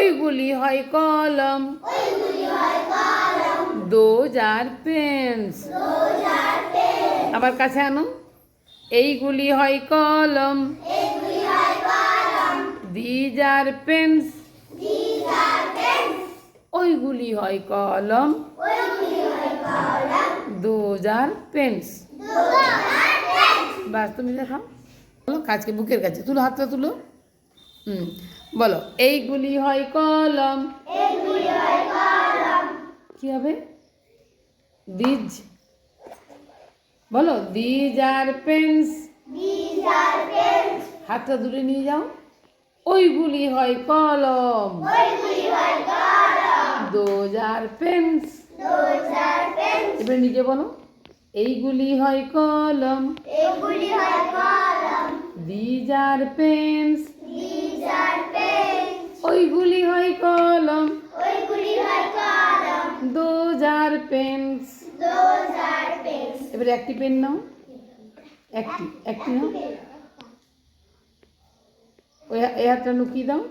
ওইগুলি হয় কলম। Those are pens. আবার কাছে আনো। এইগুলি হয় কলম। These are pens. ওইগুলি হয় কলম। Those are pens. বাস তুমি দেখাও। বলো কাজকে বুকের কাছে তুলো, হাতটা তুলো। বলো এইগুলি হয় কলম। কি হবে? দিজ। বলো দিজ আর পেন্স। হাতটা দূরে নিয়ে যাও। ওইগুলি হয় কলম। Those are pens. এবার নিজে বলো এইগুলি হয় কলম। These are pens. ওইগুলি হয় কলম। Those are pens. এবারে একটি পেন নাও। একটি নাও। ওই এই হাতটা লুকিয়ে দাও।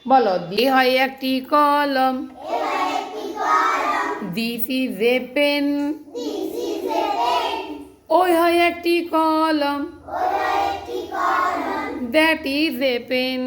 বলো দি হয় একটি কলম। This is a pen. ওই হয় একটি কলম। That is a pen.